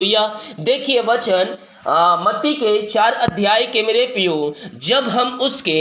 या देखिए वचन मत्ती के 4 अध्याय के मेरे प्रियो, जब हम उसके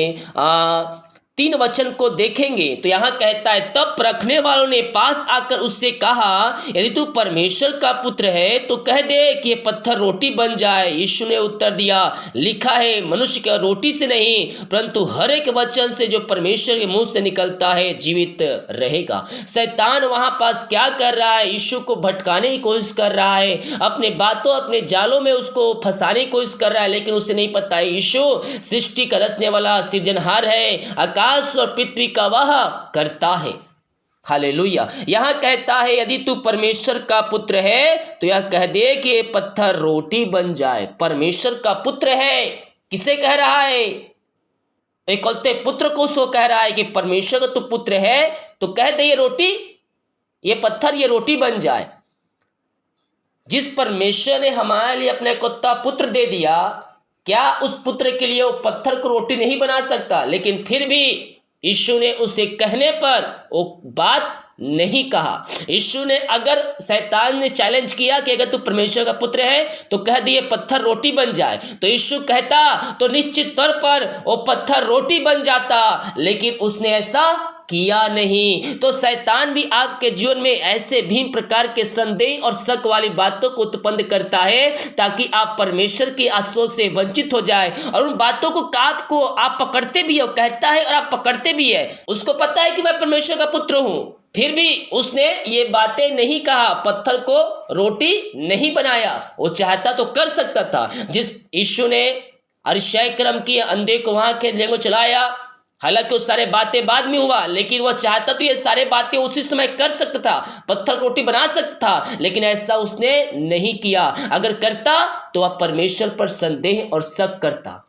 3 वचन को देखेंगे तो यहाँ कहता है, तब परखने वालों ने पास आकर उससे कहा, यदि तू परमेश्वर का पुत्र है तो कह दे कि ये पत्थर रोटी बन जाए। यीशु ने उत्तर दिया, लिखा है, मनुष्य की रोटी से नहीं परंतु हर एक वचन से जो परमेश्वर के मुंह से निकलता है जीवित रहेगा। शैतान वहां पास क्या कर रहा है? यीशु को भटकाने की कोशिश कर रहा है, अपने बातों अपने जालों में उसको फंसाने की कोशिश कर रहा है, लेकिन उसे नहीं पता है यीशु सृष्टि का रचने वाला सृजनहार है, आकाश और पृथ्वी का वह करता है। हालेलुया। यहां कहता है, यदि तू परमेश्वर का पुत्र है तो यह कह दे कि ये पत्थर रोटी बन जाए। परमेश्वर का पुत्र है, किसे कह रहा है? एकलौते पुत्र को उसको कह रहा है कि परमेश्वर का तू पुत्र है तो कह दे ये रोटी, ये पत्थर ये रोटी बन जाए। जिस परमेश्वर ने हमारे लिए अपने एकलौता पुत्र दे दिया, क्या उस पुत्र के लिए वो पत्थर को रोटी नहीं बना सकता? लेकिन फिर भी यीशु ने उसे कहने पर वो बात नहीं कहा। यीशु ने, अगर शैतान ने चैलेंज किया कि अगर तू परमेश्वर का पुत्र है तो कह दिए पत्थर रोटी बन जाए, तो यीशु कहता तो निश्चित तौर पर वो पत्थर रोटी बन जाता, लेकिन उसने ऐसा किया नहीं। तो शैतान भी आपके जीवन में ऐसे भिन्न प्रकार के संदेह और शक वाली बातों को उत्पन्न करता है ताकि आप परमेश्वर के आशीषों से वंचित हो जाए, और उन बातों को आपको आप पकड़ते भी हो, कहता है और आप पकड़ते भी है। उसको पता है कि मैं परमेश्वर का पुत्र हूं, फिर भी उसने ये बातें नहीं कहा, पत्थर को रोटी नहीं बनाया। वो चाहता तो कर सकता था। जिस यीशु ने अरिशय क्रम की अंधे को वहां के लेंगो चलाया, हालांकि वो सारे बातें बाद में हुआ, लेकिन वह चाहता तो ये सारे बातें उसी समय कर सकता था, पत्थर रोटी बना सकता था, लेकिन ऐसा उसने नहीं किया। अगर करता तो वह परमेश्वर पर संदेह और शक करता।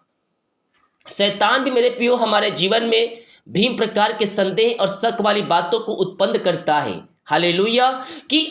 शैतान भी मेरे प्रियो हमारे जीवन में भिन्न प्रकार के संदेह और शक वाली बातों को उत्पन्न करता है। हालेलुया। कि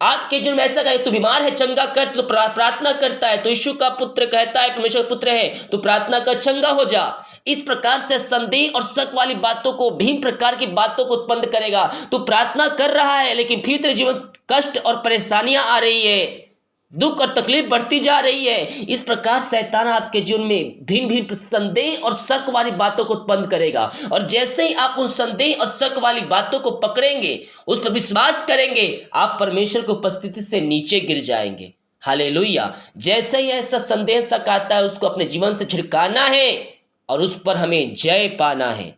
आपके जीवन में ऐसा कहे, तू बीमार है चंगा कर, तो प्रार्थना करता है, तो यीशु का पुत्र कहता है परमेश्वर का पुत्र है तो प्रार्थना कर चंगा हो जा। इस प्रकार से संदेह और शक वाली बातों को, भिन्न प्रकार की बातों को उत्पन्न करेगा। तू प्रार्थना कर रहा है लेकिन फिर तेरे जीवन कष्ट और परेशानियां आ रही है, दुख और तकलीफ बढ़ती जा रही है। इस प्रकार शैतान आपके जीवन में भिन्न भिन्न संदेह और शक वाली बातों को उत्पन्न करेगा, और जैसे ही आप उन संदेह और शक वाली बातों को पकड़ेंगे, उस पर विश्वास करेंगे, आप परमेश्वर की उपस्थिति से नीचे गिर जाएंगे। हालेलुया। जैसे ही ऐसा संदेह शक आता है, उसको अपने जीवन से छिड़काना है और उस पर हमें जय पाना है।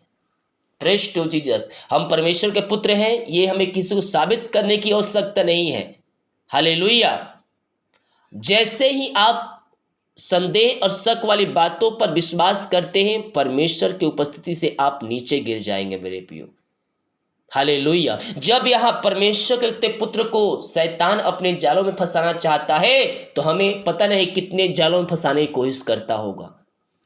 Praise to Jesus. हम परमेश्वर के पुत्र हैं, ये हमें किसी को साबित करने की आवश्यकता नहीं है। हालेलुया। जैसे ही आप संदेह और शक वाली बातों पर विश्वास करते हैं, परमेश्वर की उपस्थिति से आप नीचे गिर जाएंगे मेरे प्रियो। हालेलुया। जब यहाँ परमेश्वर के पुत्र को शैतान अपने जालों में फंसाना चाहता है, तो हमें पता नहीं कितने जालों में फंसाने की कोशिश करता होगा,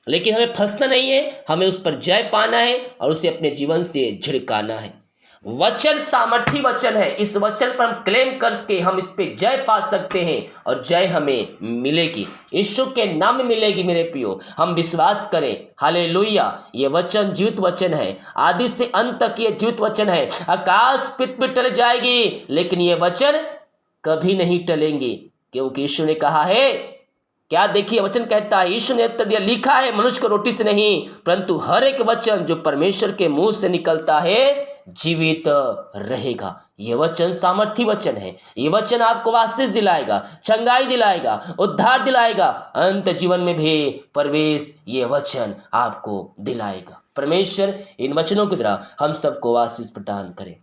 लेकिन हमें फंसना नहीं है, हमें उस पर जय पाना है और उसे अपने जीवन से झिड़काना है। वचन सामर्थी वचन है, इस वचन पर हम क्लेम करके हम इस पे जय पा सकते हैं और जय हमें मिलेगी, यीशु के नाम में मिलेगी मेरे प्रियो। हम विश्वास करें। हालेलुया। ये वचन जीवित वचन है, आदि से अंत तक ये जीवित वचन है। आकाश पृथ्वी टल जाएगी लेकिन ये वचन कभी नहीं टलेंगे, क्योंकि यीशु ने कहा है, क्या देखिए वचन कहता है, यीशु ने उत्तर दिया, लिखा है, मनुष्य को रोटी से नहीं परंतु हर एक वचन जो परमेश्वर के मुंह से निकलता है जीवित रहेगा। यह वचन सामर्थी वचन है। यह वचन आपको आशीष दिलाएगा, चंगाई दिलाएगा, उद्धार दिलाएगा, अंत जीवन में भी प्रवेश यह वचन आपको दिलाएगा। परमेश्वर इन वचनों के द्वारा हम सबको आशीष प्रदान करें।